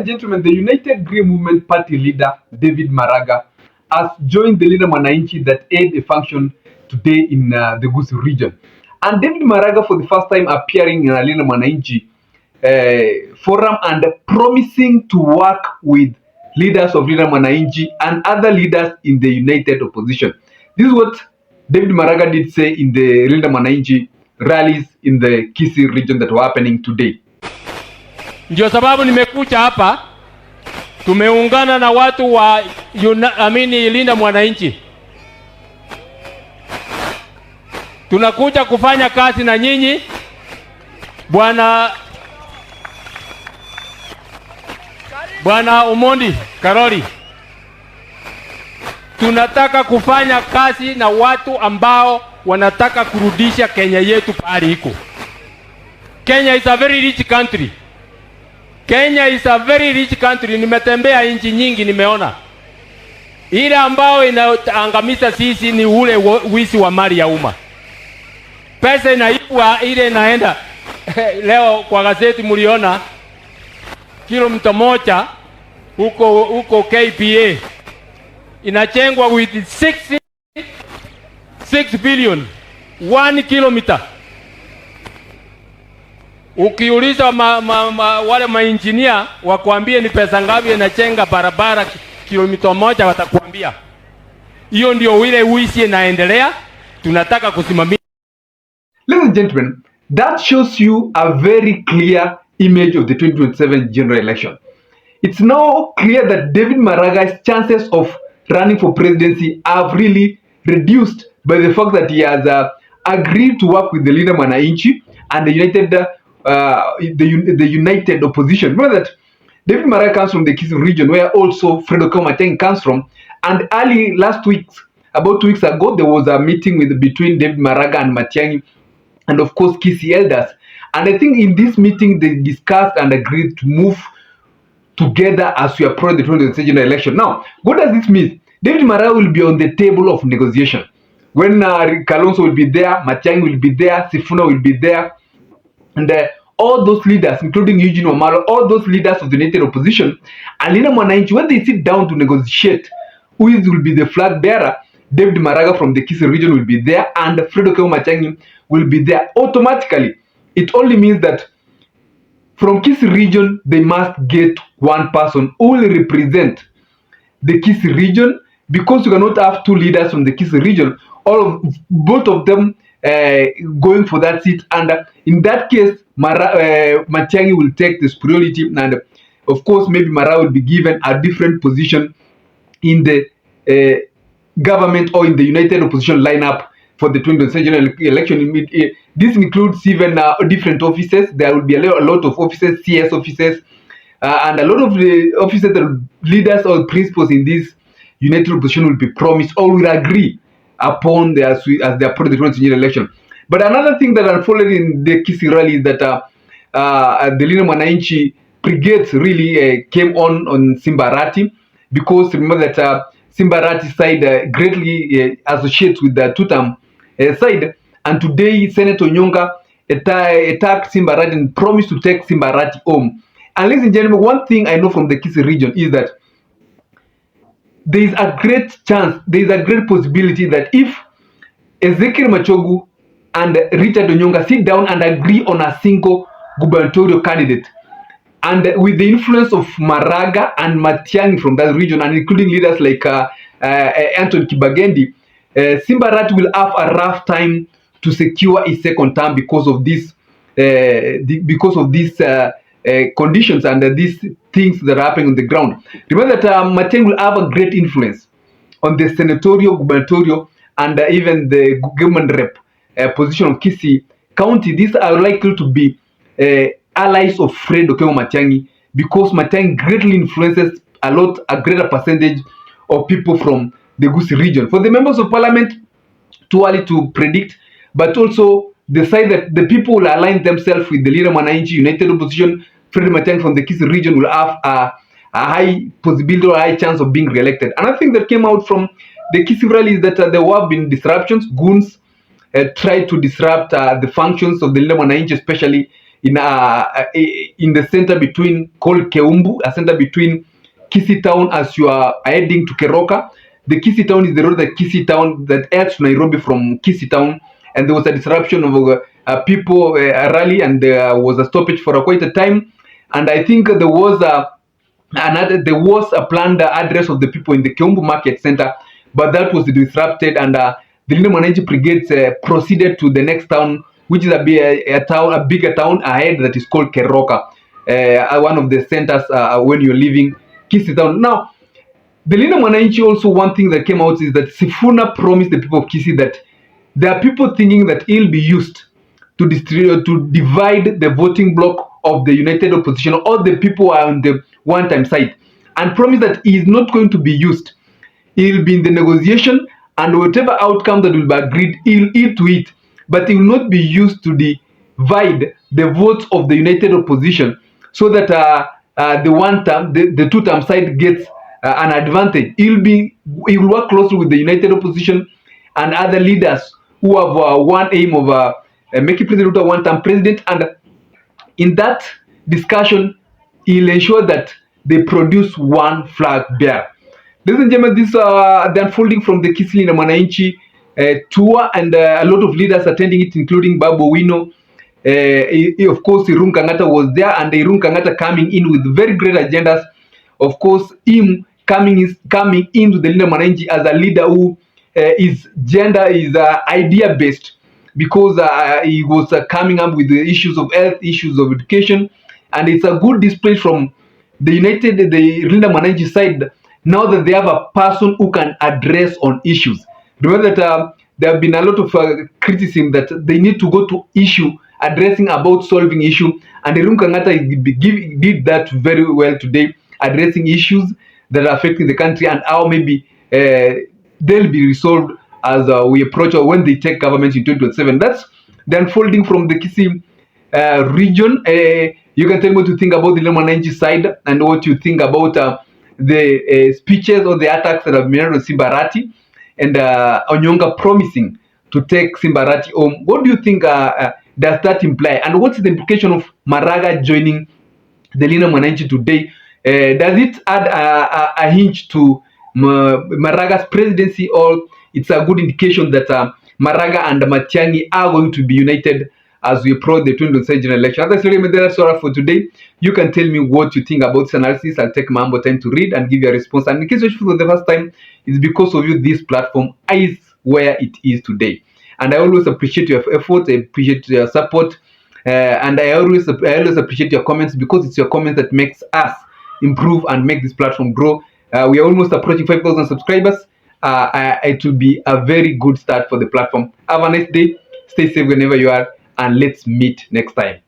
and gentlemen, the United Green Movement Party leader, David Maraga, has joined the Linda Mwananchi that held a function today in the Kisii region. And David Maraga, for the first time appearing in a Linda Mwananchi forum and promising to work with leaders of Linda Mwananchi and other leaders in the united opposition. This is what David Maraga did say in the Linda Mwananchi rallies in the Kisii region that were happening today. Ndio sababu nimekuja hapa, tumeungana na watu wa Linda Mwananchi. Tunakuja kufanya kazi na nyinyi. Bwana Omondi Karoli. Tunataka kufanya kazi na watu ambao wanataka kurudisha Kenya yetu pahali iko. Kenya is a very rich country. Kenya is a very rich country. Nimetembea nchi nyingi, nimeona. Ile ambao inaangamiza sisi ni ule wizi wa mali ya umma. Pesa inaibwa ile inaenda. Leo kwa gazeti mliona kilomita moja huko KPA inachengwa with 6 billion 1 kilometer. Ukiuliza wale mainjinia wakwambie ni pesa ngapi inachenga barabara kilomita moja, watakwambia hiyo ndio ile wizi inaendelea. Tunataka kusimamia. Ladies and gentlemen, that shows you a very clear image of the 2027 general election. It's now clear that David Maraga's chances of running for presidency have really reduced by the fact that he has agreed to work with the Linda Mwananchi and the united opposition. Remember that David Maraga comes from the Kisii region, where also Fredo Matiang'i comes from. And about 2 weeks ago, there was a meeting between David Maraga and Matiang'i, and of course Kisii elders. And I think in this meeting they discussed and agreed to move together as we approach the 2027 general election. Now, what does this mean? David Maraga will be on the table of negotiation. When Kalonzo will be there, Matiang'i will be there, Sifuna will be there, and all those leaders, including Eugene Wamalwa, all those leaders of the united opposition, and Linda Mwananchi, when they sit down to negotiate who will be the flag bearer, David Maraga from the Kisii region will be there, and Fredo Matiang'i will be there. Automatically, it only means that from Kisii region, they must get one person who will represent the Kisii region, because you cannot have two leaders from the Kisii region, both of them going for that seat. And in that case, Matiang'i will take the superiority, and of course, maybe Maraga will be given a different position in the government or in the united opposition lineup for the 2027 general election. This includes even different offices. There will be a lot of offices, CS offices, and a lot of the offices that leaders or principals in this united opposition will be promised or will agree upon as they approach the 2027 general election. But another thing that unfolded in the Kisii rally is that the Linda Mwananchi brigades really came on Simbarati, because remember that Simbarati side greatly associates with the Tutam side, and today Senator Nyonga attacked Simbarati and promised to take Simbarati home. And ladies and gentlemen, one thing I know from the Kisii region is that there is a great chance, there is a great possibility that if Ezekiel Machogu and Richard Onyonga sit down and agree on a single gubernatorial candidate, and with the influence of Maraga and Matiang'i from that region, and including leaders like Anton Kibagendi, Simbarati will have a rough time to secure his second term because of this, conditions and these things that are happening on the ground. Remember that Matiang'i will have a great influence on the senatorial, gubernatorial, and even the government rep position of Kisii County. These are likely to be allies of Fredo Matiang'i, because Matiang'i greatly influences a greater percentage of people from the Kisii region. For the members of parliament, too early to predict, but also the side that the people will align themselves with the Linda Mwananchi united opposition. Fredo Matiang'i from the Kisii region will have a high possibility or a high chance of being re-elected. Another thing that came out from the Kisii rally is that there have been disruptions. Goons tried to disrupt the functions of the Linda Mwananchi, especially in the center between called Keumbu, a center between Kisii town as you are heading to Keroka. The Kisii town is the road that Kisii town that heads to Nairobi from Kisii town, and there was a disruption of people rally, and there was a stoppage for quite a time. And I think there was a planned address of the people in the Keumbu Market Center, but that was disrupted, and the Linda Mwananchi brigades proceeded to the next town, which is a bigger town ahead, that is called Keroka, one of the centers when you're leaving Kisii town. Now, the Linda Mwananchi, also one thing that came out is that Sifuna promised the people of Kisii that there are people thinking that he'll be used to divide the voting bloc of the united opposition, all the people who are on the one-time side, and promised that he is not going to be used. He'll be in the negotiation, and whatever outcome that will be agreed, he'll eat to it, but he will not be used to divide the votes of the united opposition, so that the two-term side gets an advantage. He will work closely with the united opposition and other leaders who have one aim of making President Ruto a one-term president, and in that discussion, he'll ensure that they produce one flag bearer. Ladies and gentlemen, this the unfolding from the Kisii na Mwananchi tour, and a lot of leaders attending it, including Babu Wino. Of course, Irun Kangata was there, and Irun Kangata coming in with very great agendas. Of course, him coming into the Linda Mwananchi as a leader who is idea based, because he was coming up with the issues of health, issues of education, and it's a good display from the Linda Mwananchi side, now that they have a person who can address on issues. Remember that there have been a lot of criticism that they need to go to issue, addressing about solving issue, and Irun Kangata did that very well today, addressing issues that are affecting the country and how maybe they'll be resolved as we approach, or when they take government in 2027. That's the unfolding from the Kisii region. You can tell me what you think about the Linda Mwananchi side, and what you think about the speeches or the attacks that have been made on Simbarati, and Onyonga promising to take Simbarati home. What do you think does that imply, and what's the implication of Maraga joining the Linda Mwananchi today? Does it add a hinge to Maraga's presidency, or it's a good indication that Maraga and Matiang'i are going to be united as we approach the 2027 general election? That's all for today. You can tell me what you think about this analysis. I'll take my time to read and give you a response. And in case you're for the first time, it's because of you this platform is where it is today. And I always appreciate your effort, I appreciate your support, and I always appreciate your comments, because it's your comments that makes us improve and make this platform grow. We are almost approaching 5,000 subscribers. It will be a very good start for the platform. Have a nice day. Stay safe whenever you are, and let's meet next time.